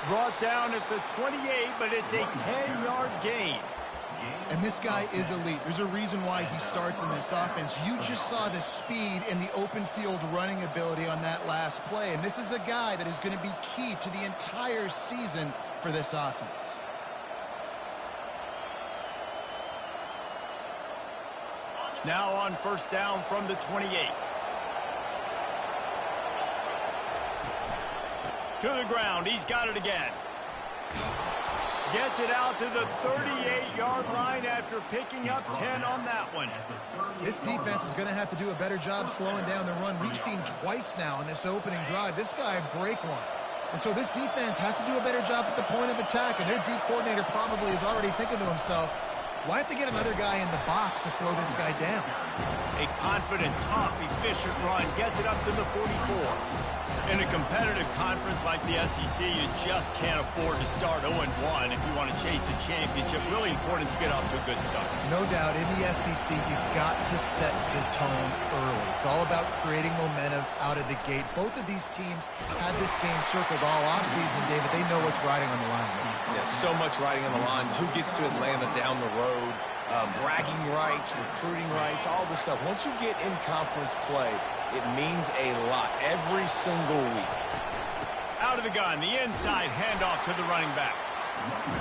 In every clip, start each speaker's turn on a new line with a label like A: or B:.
A: Brought down at the 28, but it's a 10-yard gain.
B: And this guy is elite. There's a reason why he starts in this offense. You just saw the speed and the open field running ability on that last play. And this is a guy that is going to be key to the entire season for this offense.
A: Now on first down from the 28. To the ground. He's got it again. Gets it out to the 38-yard line after picking up 10 on that one.
B: This defense is going to have to do a better job slowing down the run. We've seen twice now in this opening drive. This guy break one. And so this defense has to do a better job at the point of attack. And their D coordinator probably is already thinking to himself, why have to get another guy in the box to slow this guy down?
A: A confident, tough, efficient run gets it up to the 44. In a competitive conference like the SEC, you just can't afford to start 0-1 if you want to chase a championship. Really important to get off to a good start.
B: No doubt, in the SEC, you've got to set the tone early. It's all about creating momentum out of the gate. Both of these teams had this game circled all offseason, David. They know what's riding on the line.
C: Yeah, so much riding on the line. Who gets to Atlanta down the road? Bragging rights, recruiting rights, all this stuff. Once you get in conference play, it means a lot every single week.
A: Out of the gun, the inside handoff to the running back.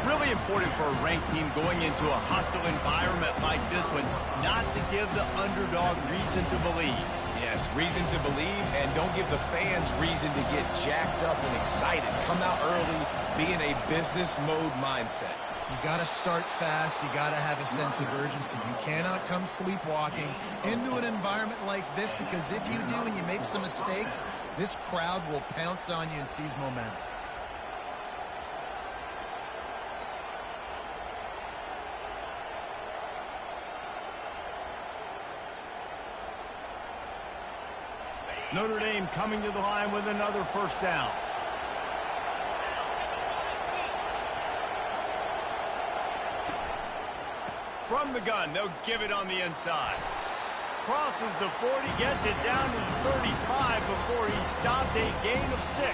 A: Really important for a ranked team going into a hostile environment like this one, not to give the underdog reason to believe.
C: Yes, reason to believe, and don't give the fans reason to get jacked up and excited. Come out early, be in a business mode mindset.
B: You got to start fast. You got to have a sense of urgency. You cannot come sleepwalking into an environment like this, because if you do and you make some mistakes, this crowd will pounce on you and seize momentum.
A: Notre Dame coming to the line with another first down. From the gun, they'll give it on the inside. Crosses the 40, gets it down to the 35 before he stopped, a gain of 6.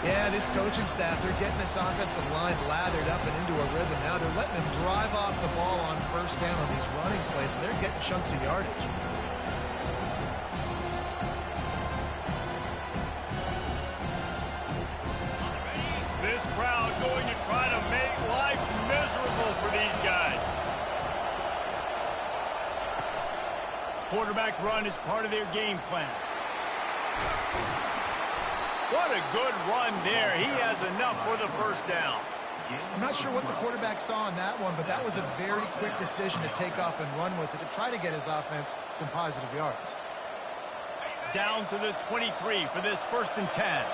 B: Yeah, this coaching staff, they're getting this offensive line lathered up and into a rhythm now. They're letting him drive off the ball on first down on these running plays, and they're getting chunks of yardage.
A: This crowd going to try to make life miserable for these guys. Quarterback run is part of their game plan. What a good run there. He has enough for the first down.
B: I'm not sure what the quarterback saw on that one, but that was a very quick decision to take off and run with it to try to get his offense some positive yards.
A: Down to the 23 for this 1st and 10.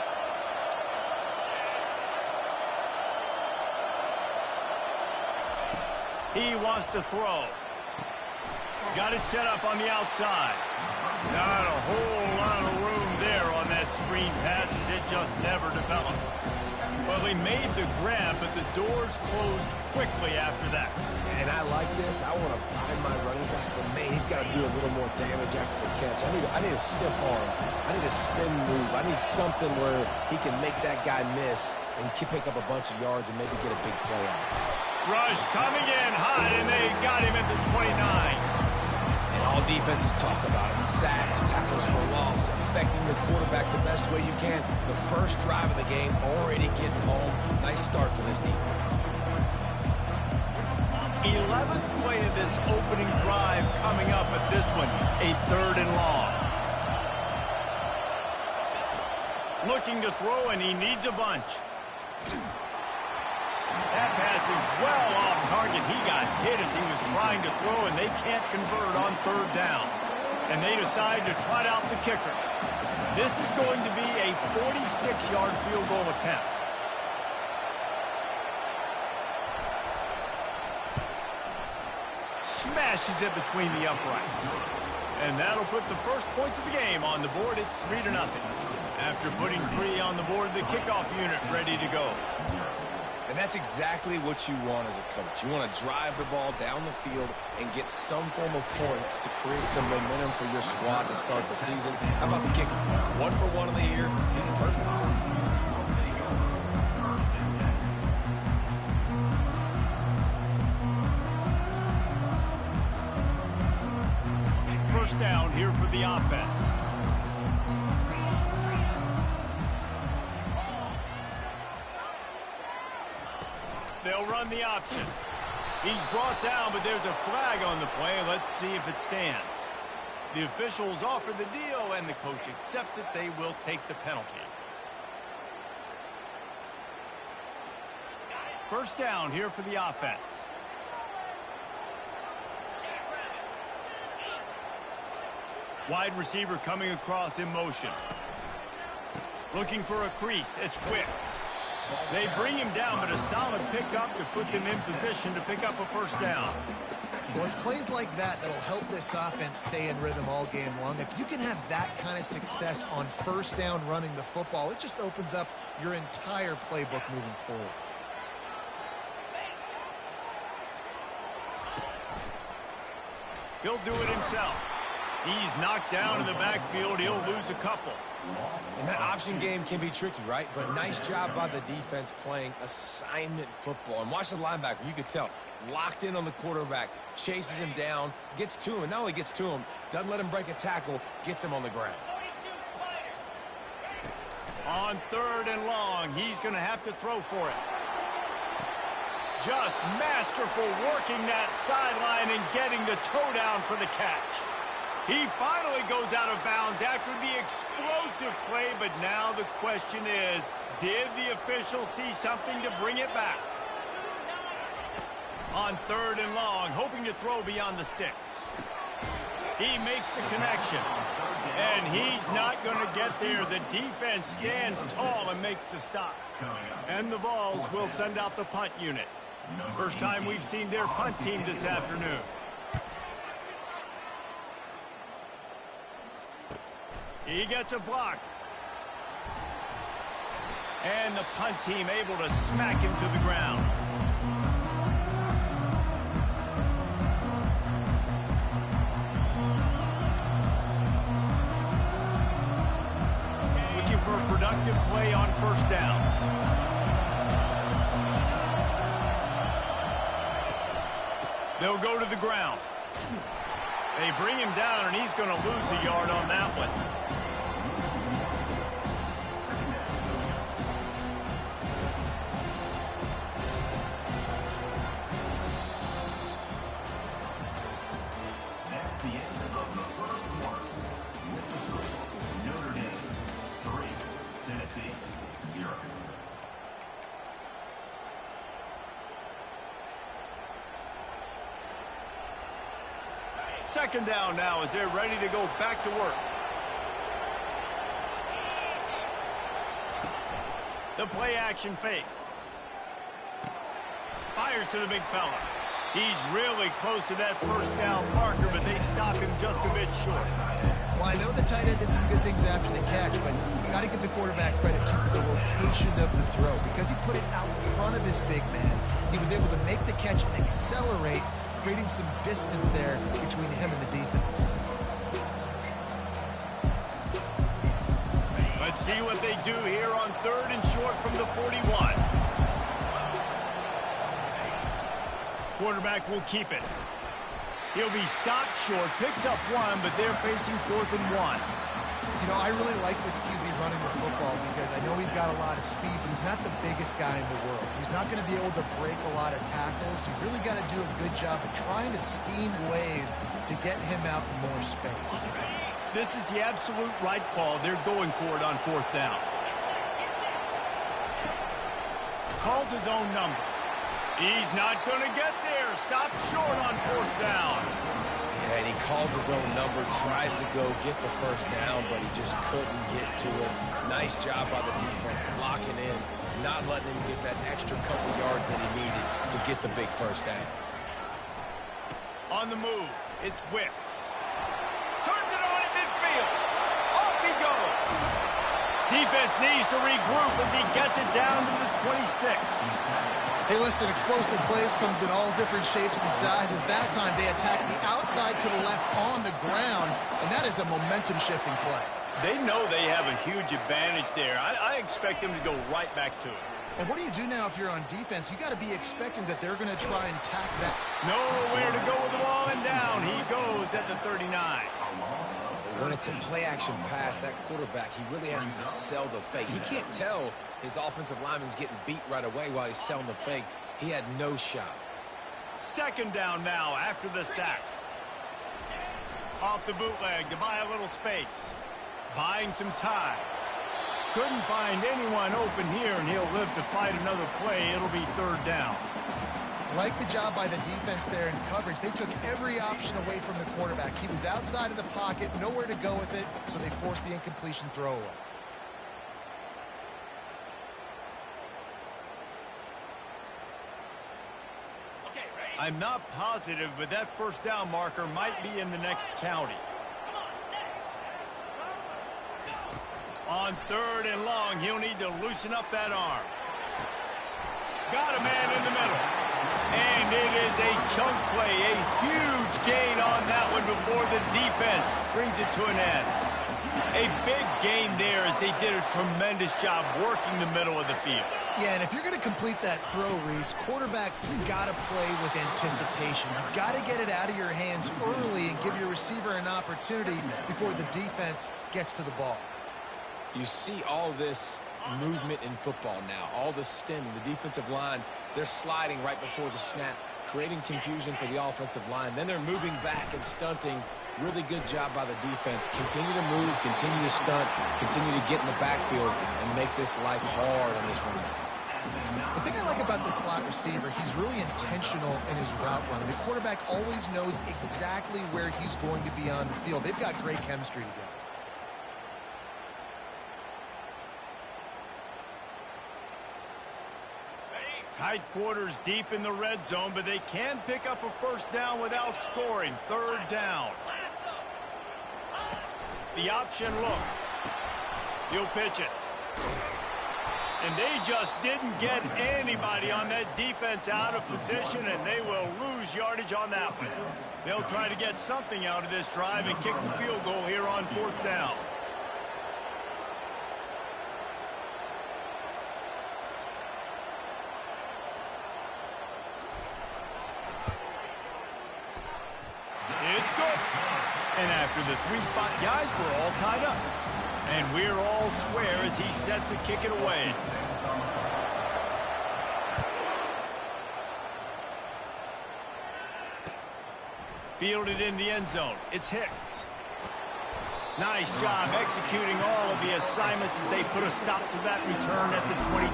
A: He wants to throw. Got it set up on the outside. Not a whole lot of room there on that screen pass, as it just never developed. Well, he made the grab, but the doors closed quickly after that.
C: And I like this. I want to find my running back, but man, he's got to do a little more damage after the catch. I need a stiff arm. I need a spin move. I need something where he can make that guy miss and pick up a bunch of yards and maybe get a big play out.
A: Rush coming in hot, and they got him at the 29.
C: And all defenses talk about it. Sacks, tackles for loss, affecting the quarterback the best way you can. The first drive of the game, already getting home. Nice start for this defense.
A: 11th play of this opening drive coming up at this one, a 3rd and long. Looking to throw, and he needs a bunch. That pass is well off target. He got hit as he was trying to throw, and they can't convert on 3rd down. And they decide to trot out the kicker. This is going to be a 46-yard field goal attempt. Smashes it between the uprights. And that'll put the first points of the game on the board. It's 3-0. After putting 3 on the board, the kickoff unit ready to go.
C: And that's exactly what you want as a coach. You want to drive the ball down the field and get some form of points to create some momentum for your squad to start the season. How about the kicker? 1 for 1 in the year. He's perfect.
A: First down here for the offense. They'll run the option. He's brought down, but there's a flag on the play. Let's see if it stands. The officials offer the deal, and the coach accepts it. They will take the penalty. First down here for the offense. Wide receiver coming across in motion. Looking for a crease. It's Wicks. They bring him down, but a solid pickup to put them in position to pick up a first down.
B: Well, it's plays like that that'll help this offense stay in rhythm all game long. If you can have that kind of success on first down running the football, it just opens up your entire playbook moving forward.
A: He'll do it himself. He's knocked down in the backfield. He'll lose a couple.
C: And that option game can be tricky, right? But nice job by the defense playing assignment football. And watch the linebacker. You could tell. Locked in on the quarterback. Chases him down. Gets to him. And not only gets to him, doesn't let him break a tackle. Gets him on the ground.
A: On third and long, he's going to have to throw for it. Just masterful working that sideline and getting the toe down for the catch. He finally goes out of bounds after the explosive play, but now the question is, did the official see something to bring it back? On third and long, hoping to throw beyond the sticks. He makes the connection, and he's not going to get there. The defense stands tall and makes the stop. And the Vols will send out the punt unit. First time we've seen their punt team this afternoon. He gets a block. And the punt team able to smack him to the ground. Looking for a productive play on first down. They'll go to the ground. They bring him down, and he's going to lose a yard on that one.
D: At the end of the first quarter, with the score, Notre Dame 3, Tennessee 0.
A: Second down now as they're ready to go back to work. The play action fake. Fires to the big fella. He's really close to that first down marker, but they stop him just a bit short.
B: Well, I know the tight end did some good things after the catch, but you got to give the quarterback credit to the location of the throw. Because he put it out in front of his big man, he was able to make the catch and accelerate, creating some distance there between him and the defense.
A: Let's see what they do here on third and short from the 41. Quarterback will keep it. He'll be stopped short, picks up one, but they're facing 4th and 1.
B: You know, I really like this QB running the football because I know he's got a lot of speed, but he's not the biggest guy in the world. So he's not going to be able to break a lot of tackles. You really got to do a good job of trying to scheme ways to get him out in more space.
A: This is the absolute right call. They're going for it on 4th down. Calls his own number. He's not going to get there. Stopped short on 4th down.
C: Yeah, and he calls his own number, tries to go get the first down, but he just couldn't get to it. Nice job by the defense, locking in, not letting him get that extra couple yards that he needed to get the big first down.
A: On the move, it's Wicks. Turns it on in midfield. Off he goes. Defense needs to regroup as he gets it down to the 26.
B: Hey, listen, explosive plays comes in all different shapes and sizes. That time they attack the outside to the left on the ground, and that is a momentum-shifting play.
A: They know they have a huge advantage there. I expect them to go right back to it.
B: And what do you do now if you're on defense? You got to be expecting that they're going to try and tack that.
A: Nowhere to go with the ball, and down he goes at the 39.
C: When it's a play-action pass, that quarterback, he really has to sell the fake. He can't tell his offensive lineman's getting beat right away while he's selling the fake. He had no shot.
A: Second down now after the sack. Off the bootleg to buy a little space. Buying some time. Couldn't find anyone open here, and he'll live to fight another play. It'll be third down.
B: Like the job by the defense there in coverage. They took every option away from the quarterback. He was outside of the pocket, nowhere to go with it, so they forced the incompletion throwaway.
A: I'm not positive, but that first down marker might be in the next county. On third and long, he'll need to loosen up that arm. Got a man in the middle. And it is a chunk play, a huge gain on that one before the defense brings it to an end. A big gain there as they did a tremendous job working the middle of the field.
B: Yeah, and if you're going to complete that throw, Reese, quarterbacks have got to play with anticipation. You've got to get it out of your hands early and give your receiver an opportunity before the defense gets to the ball.
C: You see all this movement in football now, all the stemming, the defensive line, they're sliding right before the snap, creating confusion for the offensive line. Then they're moving back and stunting. Really good job by the defense. Continue to move, continue to stunt, continue to get in the backfield and make this life hard on this one.
B: The thing I like about the slot receiver, he's really intentional in his route running. The quarterback always knows exactly where he's going to be on the field. They've got great chemistry together.
A: Tight quarters deep in the red zone, but they can pick up a first down without scoring. Third down. The option look. He'll pitch it. And they just didn't get anybody on that defense out of position, and they will lose yardage on that one. They'll try to get something out of this drive and kick the field goal here on fourth down. It's good. And after the three-spot guys, we're all tied up. And we're all square as he's set to kick it away. Fielded in the end zone. It's Hicks. Nice job executing all of the assignments as they put a stop to that return at the 22.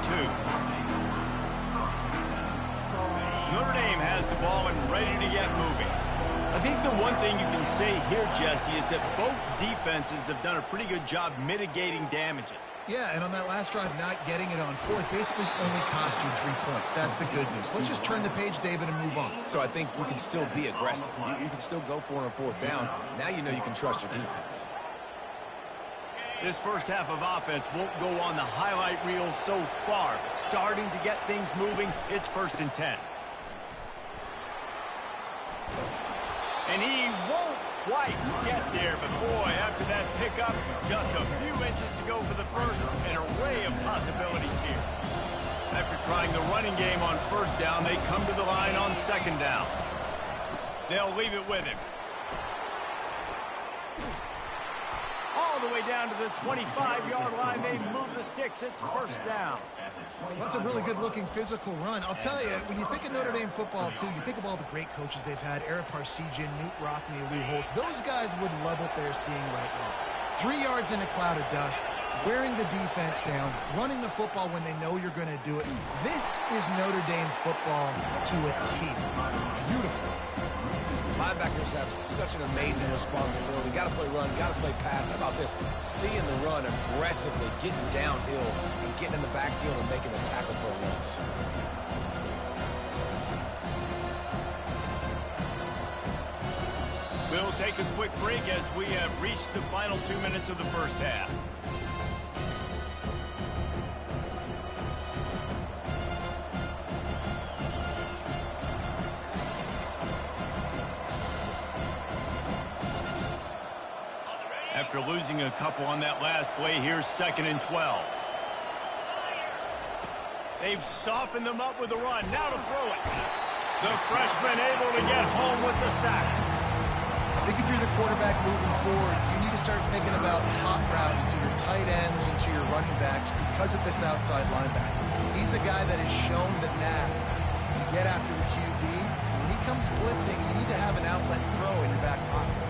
A: Notre Dame has the ball and ready to get moving. I think the one thing you can say here, Jesse, is that both defenses have done a pretty good job mitigating damages.
B: Yeah, and on that last drive, not getting it on fourth basically only cost you 3 points. That's the good news. Let's just turn the page, David, and move on.
C: So I think you can still be aggressive. You can still go for it on fourth down. Now you know you can trust your defense.
A: This first half of offense won't go on the highlight reel so far, but starting to get things moving, it's 1st and 10. And he won't quite get there, but boy, after that pickup, just a few inches to go for the first, an array of possibilities here. After trying the running game on first down, they come to the line on second down. They'll leave it with him. All the way down to the 25-yard line, they move the sticks. It's first down.
B: Well, that's a really good-looking physical run. I'll tell you, when you think of Notre Dame football, too, you think of all the great coaches they've had, Ara Parseghian, Newt Rockne, Lou Holtz. Those guys would love what they're seeing right now. 3 yards in a cloud of dust, wearing the defense down, running the football when they know you're going to do it. This is Notre Dame football to a T. Beautiful.
C: Linebackers have such an amazing responsibility. Got to play run, got to play pass. How about this? Seeing the run aggressively, getting downhill, and getting in the backfield and making a tackle for a loss.
A: We'll take a quick break as we have reached the final 2 minutes of the first half. After losing a couple on that last play, here's 2nd and 12. They've softened them up with the run. Now to throw it. The freshman able to get home with the sack.
B: I think if you're the quarterback moving forward, you need to start thinking about hot routes to your tight ends and to your running backs because of this outside linebacker. He's a guy that has shown the knack to get after the QB. When he comes blitzing, you need to have an outlet throw in your back pocket.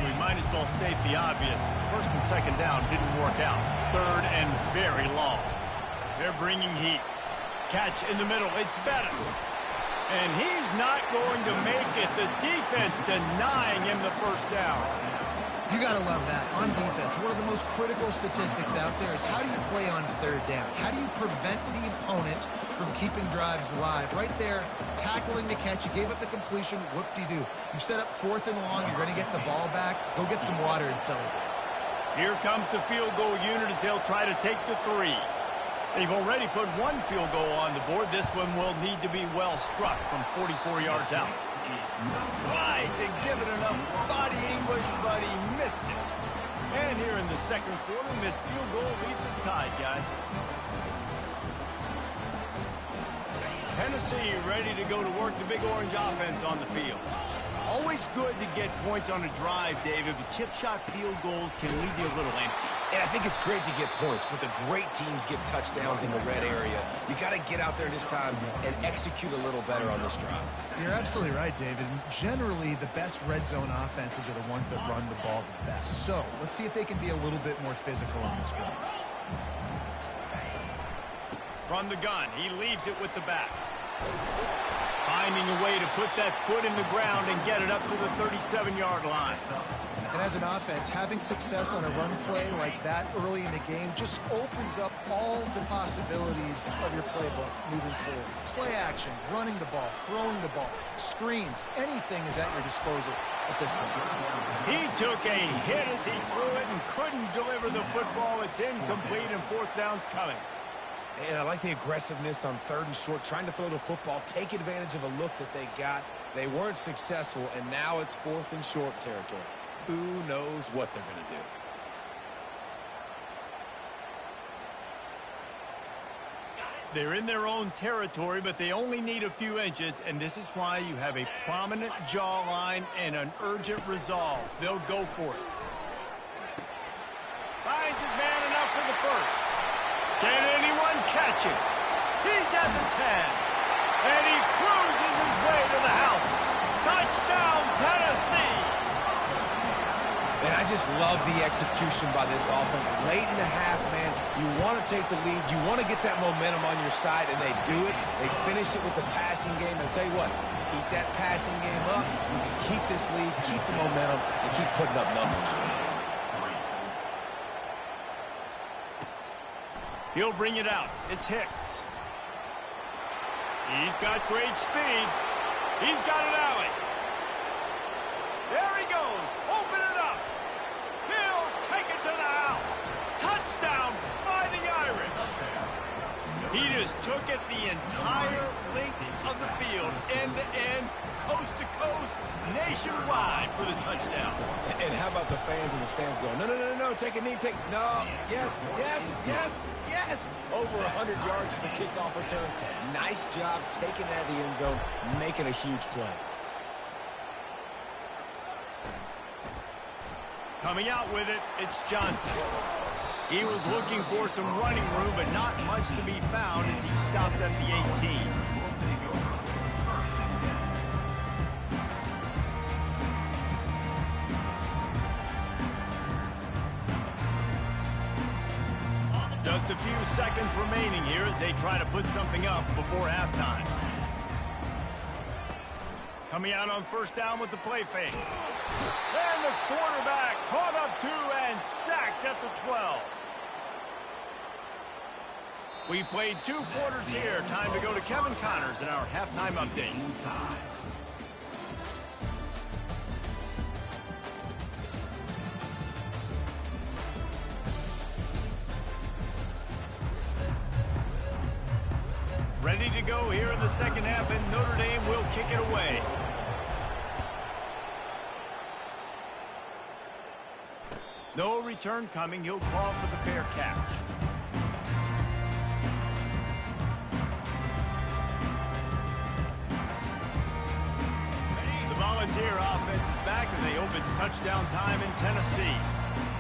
A: We might as well state the obvious. First and second down didn't work out. Third and very long. They're bringing heat. Catch in the middle. It's Bettis. And he's not going to make it. The defense denying him the first down.
B: You got to love that. On defense, one of the most critical statistics out there is how do you play on third down? How do you prevent the opponent from keeping drives alive? Right there, tackling the catch. You gave up the completion. Whoop-de-doo. You set up 4th and long. You're going to get the ball back. Go get some water and celebrate.
A: Here comes the field goal unit as they'll try to take the 3. They've already put 1 field goal on the board. This one will need to be well struck from 44 yards out. Tried to give it enough body English, but he missed it. And here in the second quarter, this field goal leaves us tied, guys. Tennessee ready to go to work the Big Orange offense on the field. Always good to get points on a drive, David, but chip shot field goals can leave you a little empty.
C: And I think it's great to get points, but the great teams get touchdowns in the red area. You got to get out there this time and execute a little better on this drive.
B: You're absolutely right, David. Generally, the best red zone offenses are the ones that run the ball the best. So let's see if they can be a little bit more physical on this drive.
A: From the gun, he leaves it with the back. Finding a way to put that foot in the ground and get it up to the 37-yard line.
B: And as an offense, having success on a run play like that early in the game just opens up all the possibilities of your playbook moving forward. Play action, running the ball, throwing the ball, screens, anything is at your disposal at this point.
A: He took a hit as he threw it and couldn't deliver the football. It's incomplete and 4th down's coming.
C: And I like the aggressiveness on 3rd and short, trying to throw the football, take advantage of a look that they got. They weren't successful, and now it's 4th and short territory. Who knows what they're going to do?
A: They're in their own territory, but they only need a few inches, and this is why you have a prominent jawline and an urgent resolve. They'll go for it. Finds his man enough for the first. Can anyone catch him? He's at the 10. And he cruises his way to the house. Touchdown, Tennessee!
C: And I just love the execution by this offense. Late in the half, man, you want to take the lead. You want to get that momentum on your side, and they do it. They finish it with the passing game. And I'll tell you what, keep that passing game up. You can keep this lead, keep the momentum, and keep putting up numbers.
A: He'll bring it out. It's Hicks. He's got great speed. He's got an alley. There he goes. Open it up. He'll take it to the house. Touchdown, Fighting Irish. He just took it the entire length of the field, end to end, coast to coast, nationwide for the touchdown.
C: And how about the fans in the stands going, no, no, no, no, take a knee, no, yes, yes, yes, yes. Over 100 yards to the kickoff return. Nice job taking that to the end zone, making a huge play.
A: Coming out with it, it's Johnson. He was looking for some running room, but not much to be found as he stopped at the 18. Just a few seconds remaining here as they try to put something up before halftime. Coming out on 1st down with the play fake. And the quarterback caught up to and sacked at the 12. We've played 2 quarters here. Time to go to Kevin Connors in our halftime update. Ready to go here in the second half, and Notre Dame will kick it away. No return coming. He'll call for the fair catch. The Volunteer offense is back, and they hope it's touchdown time in Tennessee.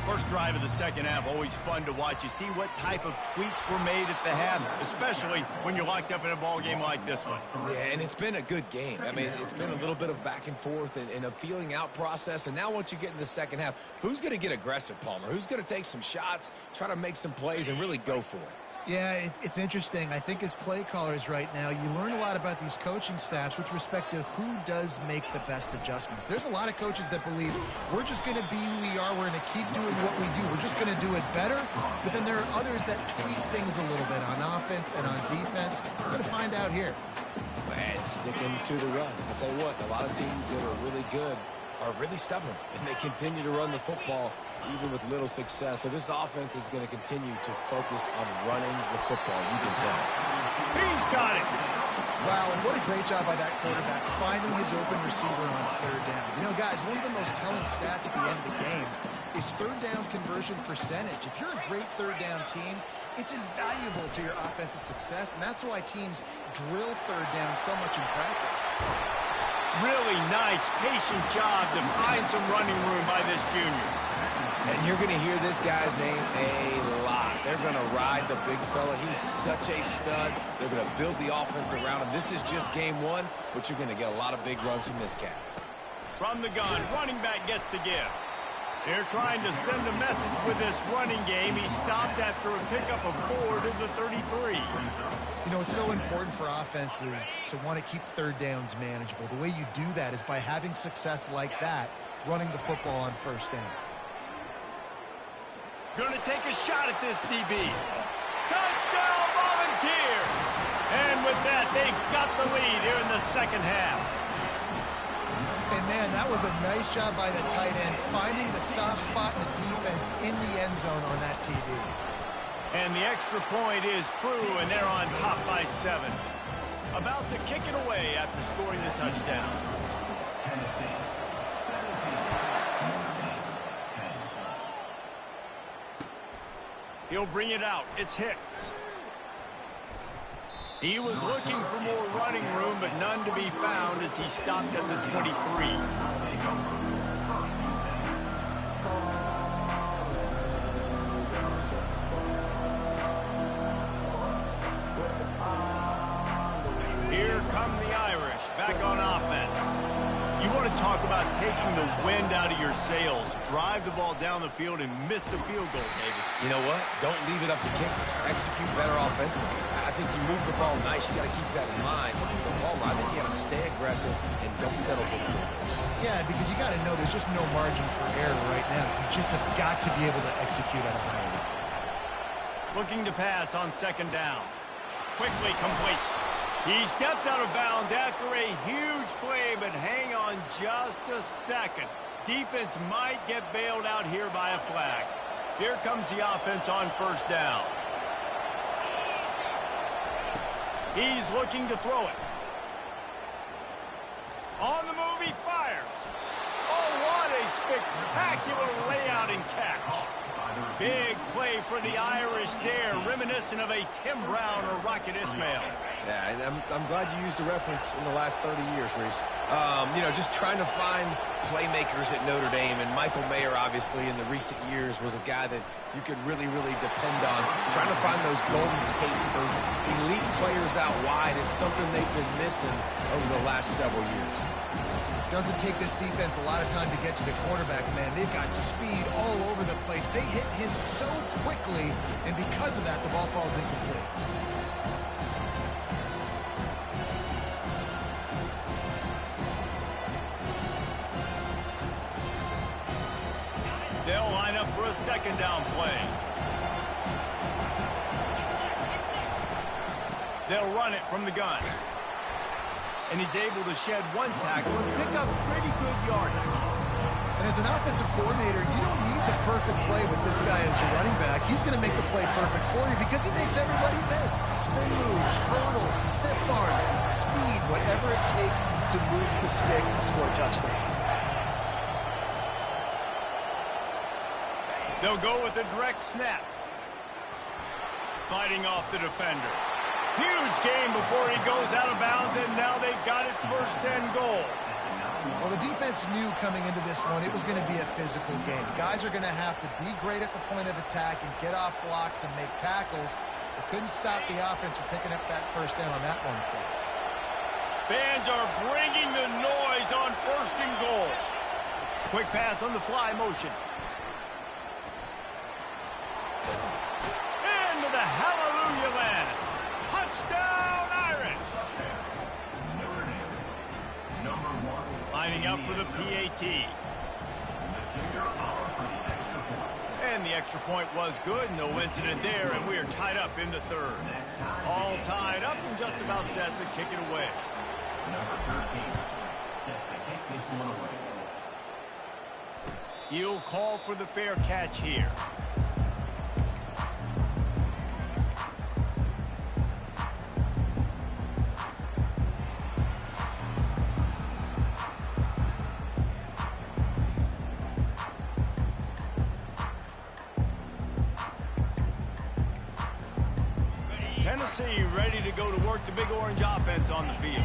A: First drive of the second half, always fun to watch. You see what type of tweaks were made at the half, especially when you're locked up in a ball game like this one.
C: Yeah, and it's been a good game. I mean, it's been a little bit of back and forth and a feeling out process. And now once you get in the second half, who's going to get aggressive, Palmer? Who's going to take some shots, try to make some plays, and really go for it?
B: Yeah, it's interesting. I think as play callers right now, you learn a lot about these coaching staffs with respect to who does make the best adjustments. There's a lot of coaches that believe we're just going to be who we are. We're going to keep doing what we do. We're just going to do it better. But then there are others that tweak things a little bit on offense and on defense. We're going to find out here.
C: And sticking to the run. I'll tell you what, a lot of teams that are really good are really stubborn, and they continue to run the football even with little success. So this offense is going to continue to focus on running the football. You can tell.
A: He's got it.
B: Wow, and what a great job by that quarterback finding his open receiver on third down. You know, guys, one of the most telling stats at the end of the game is third down conversion percentage. If you're a great third down team, it's invaluable to your offensive success, and that's why teams drill third down so much in practice.
A: Really nice, patient job to find some running room by this junior.
C: And you're going to hear this guy's name a lot. They're going to ride the big fella. He's such a stud. They're going to build the offense around him. This is just game one, but you're going to get a lot of big runs from this cat.
A: From the gun, running back gets the give. They're trying to send a message with this running game. He stopped after a pickup of 4 to the 33.
B: You know, it's so important for offenses to want to keep third downs manageable. The way you do that is by having success like that, running the football on first down.
A: Going to take a shot at this DB. Touchdown, Volunteer! And with that, they've got the lead here in the second half.
B: And, man, that was a nice job by the tight end, finding the soft spot in the defense in the end zone on that TD.
A: And the extra point is true, and they're on top by 7. About to kick it away after scoring the touchdown.
D: Tennessee.
A: He'll bring it out. It's Hicks. He was looking for more running room, but none to be found as he stopped at the 23. Here come the Irish, back on offense. You want to talk about taking the wind out of your sails. Drive the ball down the field and miss the field goal, David.
C: You know what? Don't leave it up to kickers. Execute better offensively. I think you move the ball nice. You got to keep that in mind. The ball, I think you got to stay aggressive and don't settle for field goals.
B: Yeah, because you got to know there's just no margin for error right now. You just have got to be able to execute at a high level.
A: Looking to pass on second down. Quickly complete. He steps out of bounds after a huge play, but hang on just a second. Defense might get bailed out here by a flag. Here comes the offense on first down. He's looking to throw it. On the move, he fires. Oh, what a spectacular layout and catch. Big play for the Irish there, reminiscent of a Tim Brown or Rocket Ismail.
C: Yeah, and I'm glad you used a reference in the last 30 years, Reese. You know, just trying to find playmakers at Notre Dame, and Michael Mayer, obviously, in the recent years, was a guy that you could really, really depend on. Trying to find those golden takes, those elite players out wide is something they've been missing over the last several years.
B: Doesn't take this defense a lot of time to get to the quarterback, man. They've got speed all over the place. They hit him so quickly, and because of that, the ball falls incomplete.
A: They'll line up for a second down play. They'll run it from the gun. And he's able to shed one tackle and pick up pretty good yardage.
B: And as an offensive coordinator, you don't need the perfect play with this guy as your running back. He's going to make the play perfect for you because he makes everybody miss. Spin moves, hurdles, stiff arms, speed, whatever it takes to move the sticks and score touchdowns.
A: They'll go with a direct snap. Fighting off the defender. Huge game before he goes out of bounds, and now they've got it 1st and goal.
B: Well, the defense knew coming into this one it was going to be a physical game. Guys are going to have to be great at the point of attack and get off blocks and make tackles. They couldn't stop the offense from picking up that 1st down on that one play.
A: Fans are bringing the noise on 1st and goal. Quick pass on the fly motion. Into the hallelujah land. Touchdown, Irish.
D: Notre Dame, number 1.
A: Lining up for the PAT.
D: Latimer Auer for the extra point.
A: And the extra point was good. No incident there, and we are tied up in the 3rd. All tied up and just about set to kick it away.
D: Number 13, set to kick this one away.
A: He'll call for the fair catch here. Tennessee ready to go to work the Big Orange offense on the field.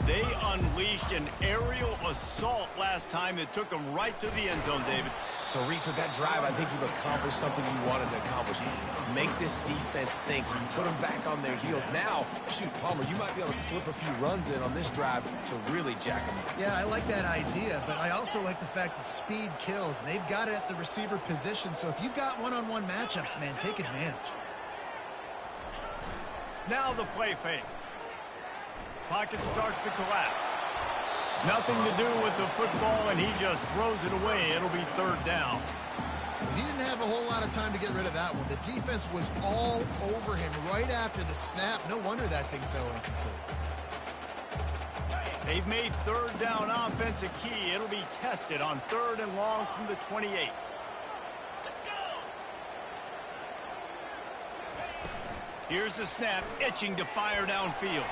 A: They unleashed an aerial assault last time that took them right to the end zone, David.
C: So, Reese, with that drive, I think you've accomplished something you wanted to accomplish. Make this defense think. You put them back on their heels. Now, shoot, Palmer, you might be able to slip a few runs in on this drive to really jack them up.
B: Yeah, I like that idea, but I also like the fact that speed kills, and they've got it at the receiver position. So if you've got one-on-one matchups, man, take advantage.
A: Now the play fake. Pocket starts to collapse. Nothing to do with the football, and he just throws it away. It'll be 3rd down.
B: He didn't have a whole lot of time to get rid of that one. The defense was all over him right after the snap. No wonder that thing fell incomplete.
A: They've made 3rd down offense a key. It'll be tested on 3rd and long from the 28. Here's the snap, itching to fire downfield.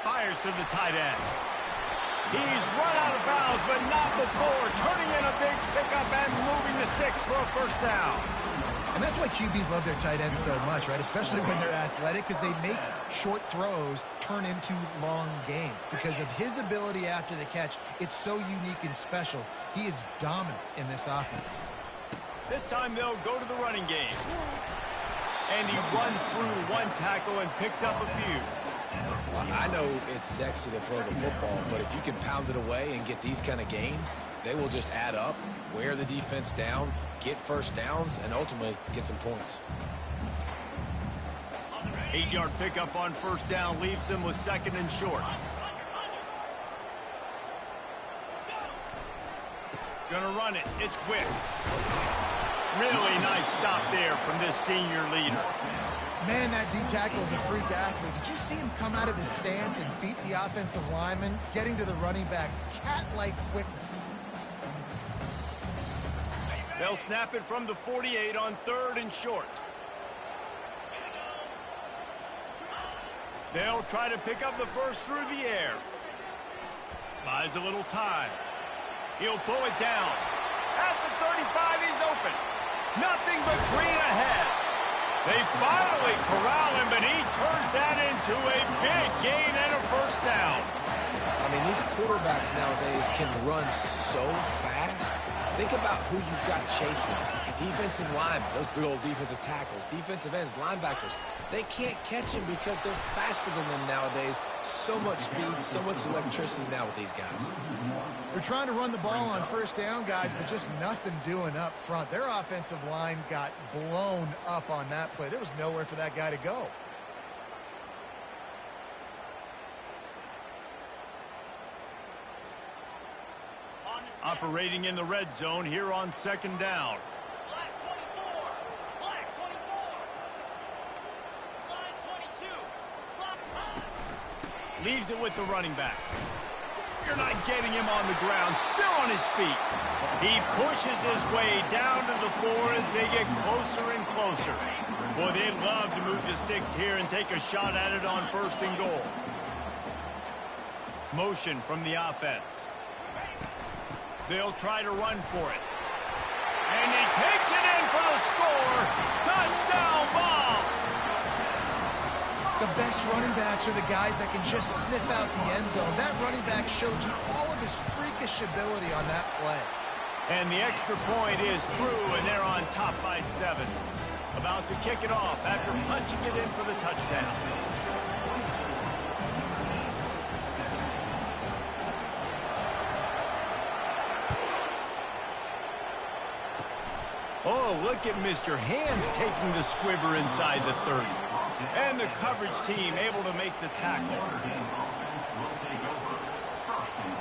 A: Fires to the tight end. He's run out of bounds, but not before turning in a big pickup and moving the sticks for a 1st down.
B: And that's why QBs love their tight ends so much, right? Especially when they're athletic, because they make short throws turn into long gains. Because of his ability after the catch, it's so unique and special. He is dominant in this offense.
A: This time they'll go to the running game. And he runs through one tackle and picks up a few.
C: I know it's sexy to throw the football, but if you can pound it away and get these kind of gains, they will just add up, wear the defense down, get 1st downs, and ultimately get some points.
A: 8-yard pickup on 1st down leaves them with 2nd and short. Gonna run it. It's Wicks. Really nice stop there from this senior leader.
B: Man, that D-tackle is a freak athlete. Did you see him come out of his stance and beat the offensive lineman, getting to the running back? Cat-like quickness.
A: They'll snap it from the 48 on 3rd and short. They'll try to pick up the 1st through the air. Buys a little time. He'll pull it down. At the 35, he's open. Nothing but green ahead. They finally corral him, but he turns that into a big gain and a 1st down.
C: I mean, these quarterbacks nowadays can run so fast. Think about who you've got chasing. Defensive linemen, those big old defensive tackles, defensive ends, linebackers. They can't catch him because they're faster than them nowadays. So much speed, so much electricity now with these guys.
B: They're trying to run the ball on 1st down, guys, but just nothing doing up front. Their offensive line got blown up on that play. There was nowhere for that guy to go.
A: Operating in the red zone here on 2nd down.
E: Black 24. Black 24. Slide 22. Slide time.
A: Leaves it with the running back. You're not getting him on the ground. Still on his feet. He pushes his way down to the 4 as they get closer and closer. Boy, they'd love to move the sticks here and take a shot at it on 1st and goal. Motion from the offense. They'll try to run for it. And he takes it
B: best running backs are the guys that can just sniff out the end zone. That running back showed you all of his freakish ability on that play.
A: And the extra point is true, and they're on top by 7. About to kick it off after punching it in for the touchdown. Oh, look at Mr. Hands taking the squibber inside the 30. And the coverage team able to make the tackle.
D: Notre Dame offense will take over. 1st and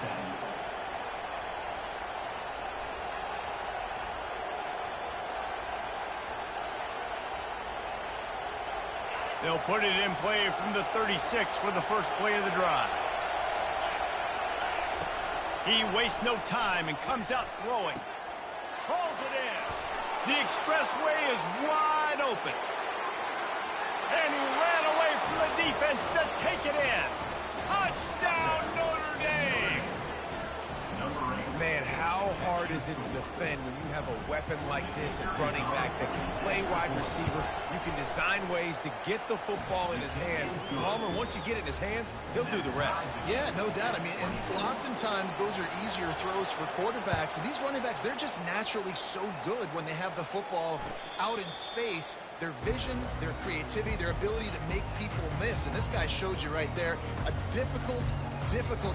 D: 10.
A: They'll put it in play from the 36 for the first play of the drive. He wastes no time and comes out throwing. Pulls it in. The expressway is wide open. And he ran away from the defense to take it in. Touchdown, Notre Dame!
C: Man, how hard is it to defend when you have a weapon like this at running back that can play wide receiver? You can design ways to get the football in his hand. Palmer, once you get it in his hands, he'll do the rest.
B: Yeah, no doubt. I mean, and oftentimes those are easier throws for quarterbacks. And these running backs, they're just naturally so good when they have the football out in space. Their vision, their creativity, their ability to make people miss. And this guy showed you right there a difficult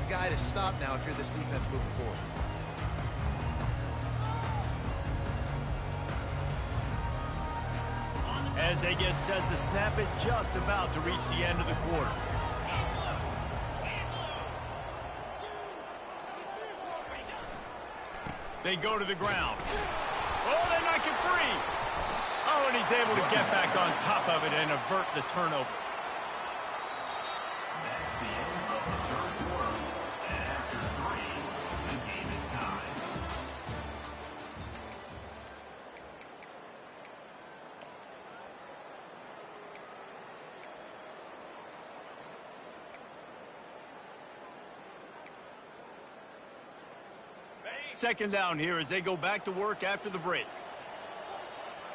B: guy to stop now if you're this defense moving forward.
A: As they get set to snap it, just about to reach the end of the quarter. They go to the ground. Oh, they knock it free. Oh, and he's able to get back on top of it and avert the turnover.
D: That's the end of the 3rd quarter. And after 3, the game is tied.
A: Second down here as they go back to work after the break.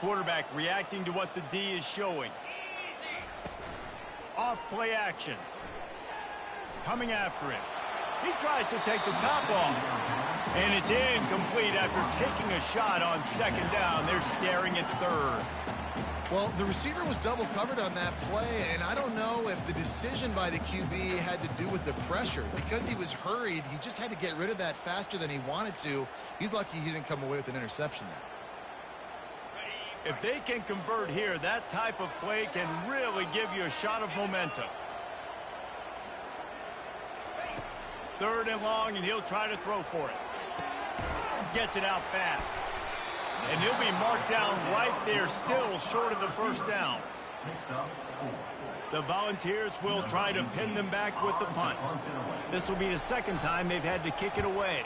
A: Quarterback reacting to what the D is showing. Off play action. Coming after him. He tries to take the top off. And it's incomplete after taking a shot on 2nd down. They're staring at 3rd.
B: Well, the receiver was double covered on that play, and I don't know if the decision by the QB had to do with the pressure. Because he was hurried, he just had to get rid of that faster than he wanted to. He's lucky he didn't come away with an interception there.
A: If they can convert here, that type of play can really give you a shot of momentum. 3rd and long, and he'll try to throw for it. Gets it out fast. And he'll be marked down right there, still short of the 1st down. The Volunteers will try to pin them back with the punt. This will be the 2nd time they've had to kick it away.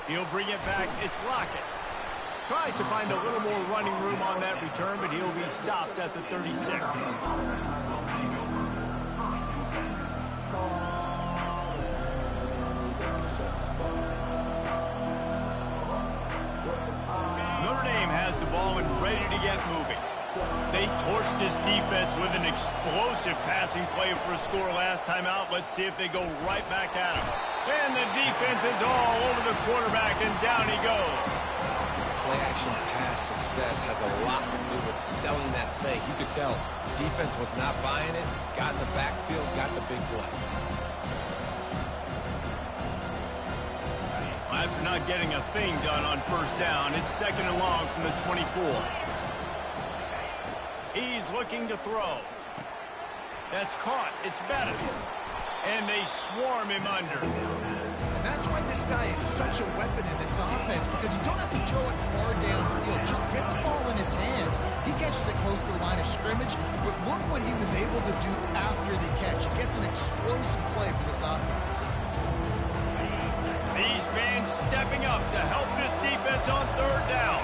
A: He'll bring it back. It's Lockett. Tries to find a little more running room on that return, but he'll be stopped at the 36. Notre Dame has the ball and ready to get moving. They torched this defense with an explosive passing play for a score last time out. Let's see if they go right back at him. And the defense is all over the quarterback, and down he goes.
C: Play-action pass success has a lot to do with selling that fake. You could tell defense was not buying it, got in the backfield, got the big play.
A: After not getting a thing done on 1st down, it's 2nd and long from the 24. He's looking to throw. That's caught. It's Bennett. And they swarm him under.
B: And that's why this guy is such a weapon in this offense, because you don't have to throw it far downfield. Just get the ball in his hands. He catches it close to the line of scrimmage, but look what he was able to do after the catch. He gets an explosive play for this offense.
A: These fans stepping up to help this defense on 3rd down.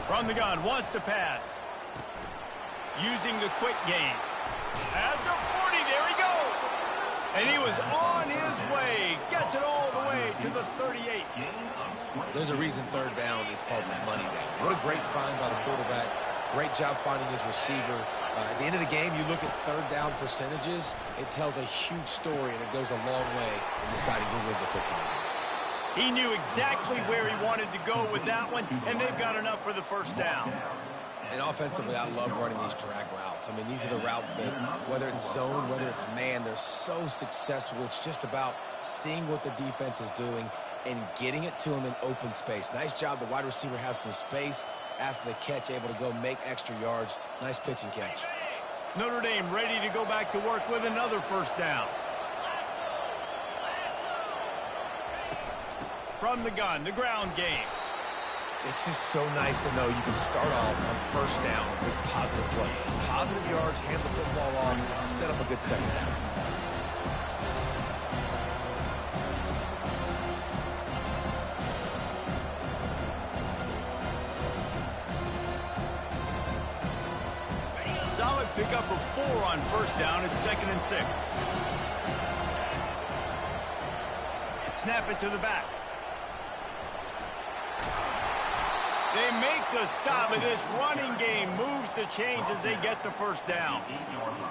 A: From the gun, wants to pass. Using the quick game. At the 40, there he goes. And he was on his way. Gets it all the way way to the 38.
C: There's a reason third down is called the money down. What a great find by the quarterback. Great job finding his receiver. At the end of the game, you look at third down percentages. It tells a huge story, and it goes a long way in deciding who wins a football game.
A: He knew exactly where he wanted to go with that one, and they've got enough for the first down.
C: And offensively, I love running these drag routes. I mean, these are the routes that, whether it's zone, whether it's man, they're so successful. It's just about seeing what the defense is doing and getting it to them in open space. Nice job. The wide receiver has some space after the catch, able to go make extra yards. Nice pitch and catch.
A: Notre Dame ready to go back to work with another first down. From the gun, the ground game.
C: It's just so nice to know you can start off on first down with positive plays. Positive yards, hand the football off, set up a good second down.
A: Solid pickup of 4 on first down. It's 2nd and 6. Snap it to the back. They make the stop, and this running game moves the chains as they get the first down.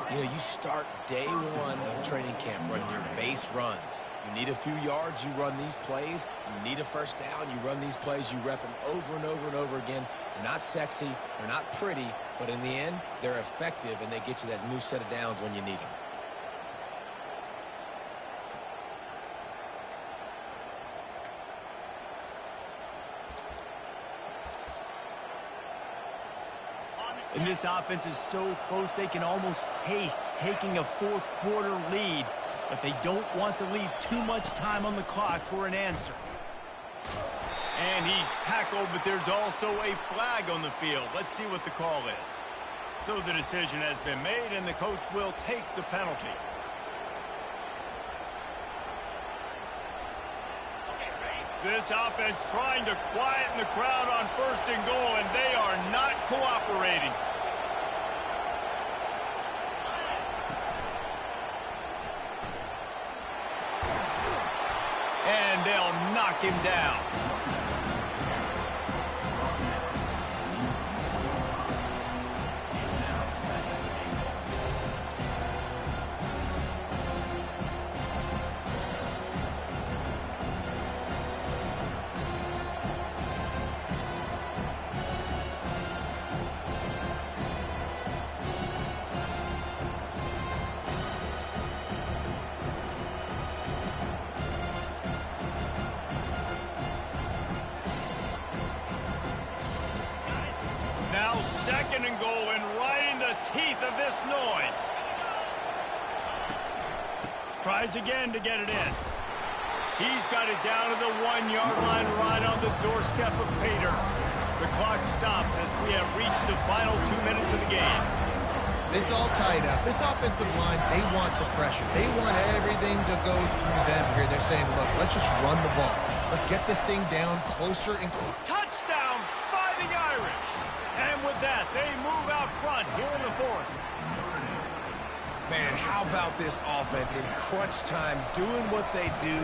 C: You know, you start day one of training camp running your base runs. You need a few yards, you run these plays. You need a first down, you run these plays. You rep them over and over and over again. They're not sexy, they're not pretty, but in the end, they're effective, and they get you that new set of downs when you need them.
A: And this offense is so close they can almost taste taking a fourth-quarter lead, but they don't want to leave too much time on the clock for an answer. And he's tackled, but there's also a flag on the field. Let's see what the call is. So the decision has been made, and the coach will take the penalty. This offense trying to quieten the crowd on 1st and goal, and they are not cooperating. And they'll knock him down. Now 2nd and goal, and right in the teeth of this noise. Tries again to get it in. He's got it down to the 1-yard line, right on the doorstep of Pater. The clock stops as we have reached the final 2 minutes of the game.
B: It's all tied up. This offensive line, they want the pressure. They want everything to go through them here. They're saying, look, let's just run the ball. Let's get this thing down closer and
A: Touchdown, Fighting Irish. And with that, they move out front here in the 4th.
C: Man, how about this offense in crunch time, doing what they do,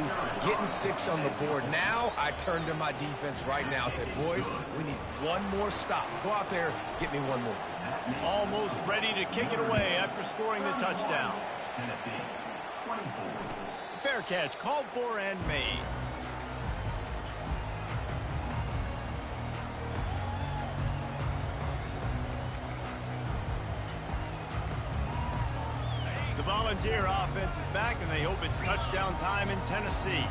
C: getting 6 on the board. Now, I turn to my defense right now and say, boys, we need one more stop. Go out there, get me one more.
A: Almost ready to kick it away after scoring the touchdown.
D: Tennessee, 24.
A: Fair catch, called for and made. The Volunteer offense is back, and they hope it's touchdown time in Tennessee.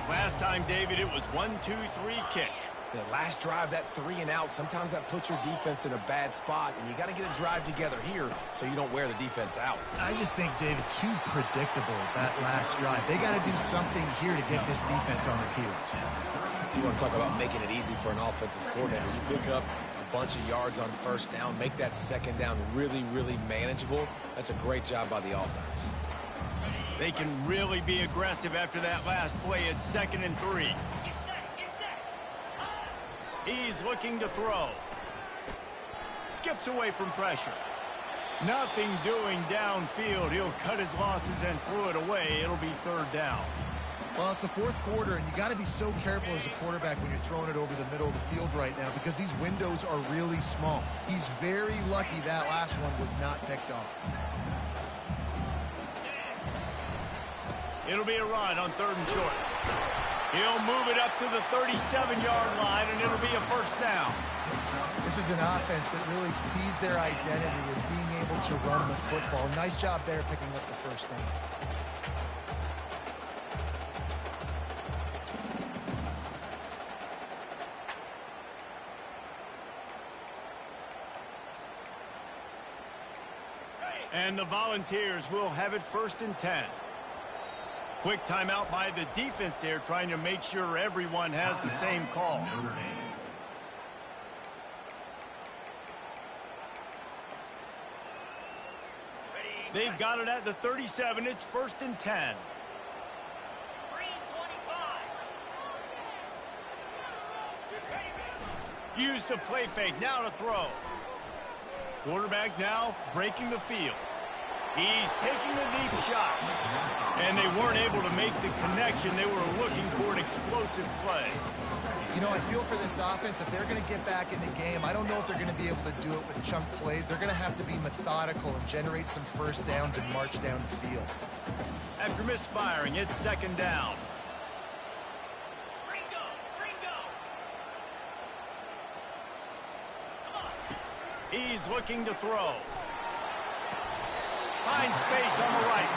A: Last time, David, it was 1-2-3 kick.
C: The last drive, that 3 and out, sometimes that puts your defense in a bad spot, and you got to get a drive together here so you don't wear the defense out.
B: I just think, David, too predictable, that last drive. They got to do something here to get this defense on their heels.
C: You want to talk about making it easy for an offensive coordinator. You pick up a bunch of yards on first down, make that second down really, really manageable. That's a great job by the offense.
A: They can really be aggressive after that last play at 2nd and 3.
E: Get set.
A: He's looking to throw. Skips away from pressure. Nothing doing downfield. He'll cut his losses and throw it away. It'll be 3rd down.
B: Well, it's the fourth quarter, and you got to be so careful as a quarterback when you're throwing it over the middle of the field right now because these windows are really small. He's very lucky that last one was not picked off.
A: It'll be a run on 3rd and short. He'll move it up to the 37-yard line, and it'll be a first down.
B: This is an offense that really sees their identity as being able to run the football. Nice job there picking up the first down.
A: And the Volunteers will have it 1st and 10. Quick timeout by the defense there, trying to make sure everyone has the same call. They've got it at the 37. It's 1st and 10. Use the play fake. Now to throw. Quarterback now breaking the field. He's taking a deep shot. And they weren't able to make the connection. They were looking for an explosive play.
B: You know, I feel for this offense, if they're going to get back in the game, I don't know if they're going to be able to do it with chunk plays. They're going to have to be methodical and generate some first downs and march down the field.
A: After misfiring, it's 2nd down. He's looking to throw. Finds space on the right.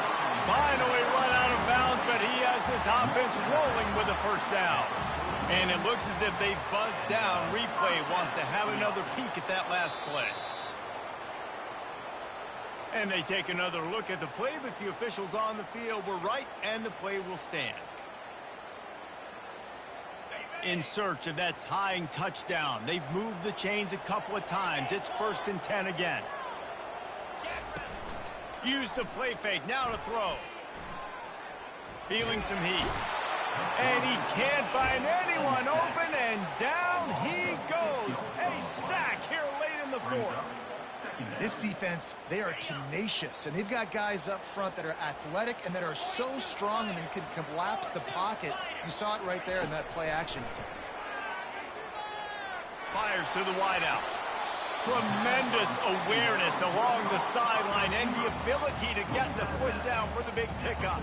A: Finally run out of bounds, but he has this offense rolling with a first down. And it looks as if they've buzzed down. Replay wants to have another peek at that last play. And they take another look at the play, but the officials on the field were right, and the play will stand. In search of that tying touchdown. They've moved the chains a couple of times. It's 1st and 10 again. Use the play fake. Now to throw. Feeling some heat. And he can't find anyone open, and down he goes. A sack here late in the 4th.
B: This defense, they are tenacious, and they've got guys up front that are athletic and that are so strong and can collapse the pocket. You saw it right there in that play-action attempt.
A: Fires to the wideout. Tremendous awareness along the sideline and the ability to get the foot down for the big pickup.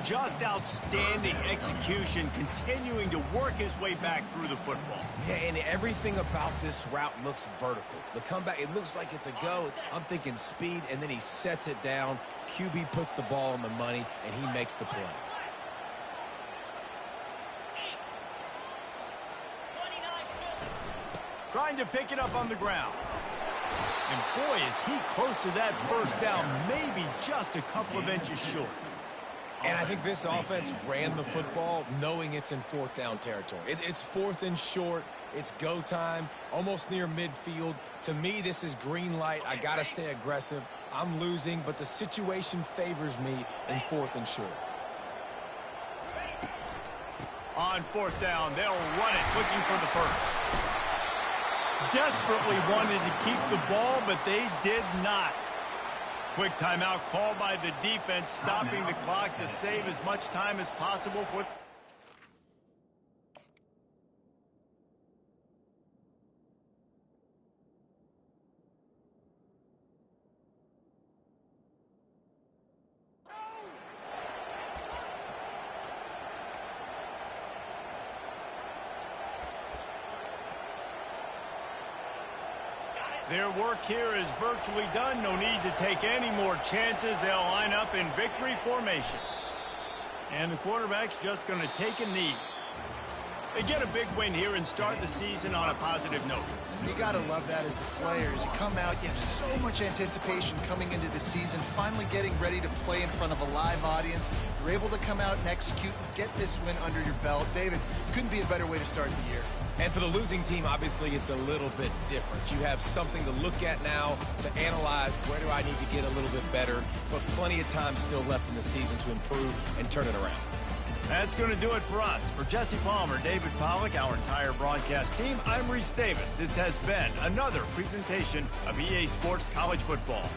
A: Just outstanding execution, continuing to work his way back through the football.
C: Yeah, and everything about this route looks vertical. The comeback, it looks like it's a go. I'm thinking speed, and then he sets it down. QB puts the ball on the money, and he makes the play.
A: Trying to pick it up on the ground. And boy, is he close to that first down, maybe just a couple of inches short.
C: And I think this offense ran the football knowing it's in 4th down territory. It's 4th and short. It's go time, almost near midfield. To me, this is green light. I got to stay aggressive. I'm losing, but the situation favors me in 4th and short.
A: On 4th down, they'll run it, looking for the first. Desperately wanted to keep the ball, but they did not. Quick timeout called by the defense, stopping the clock to save as much time as possible for... Their work here is virtually done. No need to take any more chances. They'll line up in victory formation. And the quarterback's just going to take a knee. They get a big win here and start the season on a positive note.
B: You got to love that as the players. You come out, you have so much anticipation coming into the season, finally getting ready to play in front of a live audience. You're able to come out and execute and get this win under your belt. David, couldn't be a better way to start the year.
C: And for the losing team, obviously, it's a little bit different. You have something to look at now to analyze where do I need to get a little bit better, but plenty of time still left in the season to improve and turn it around.
A: That's going to do it for us. For Jesse Palmer, David Pollack, our entire broadcast team, I'm Reese Davis. This has been another presentation of EA Sports College Football.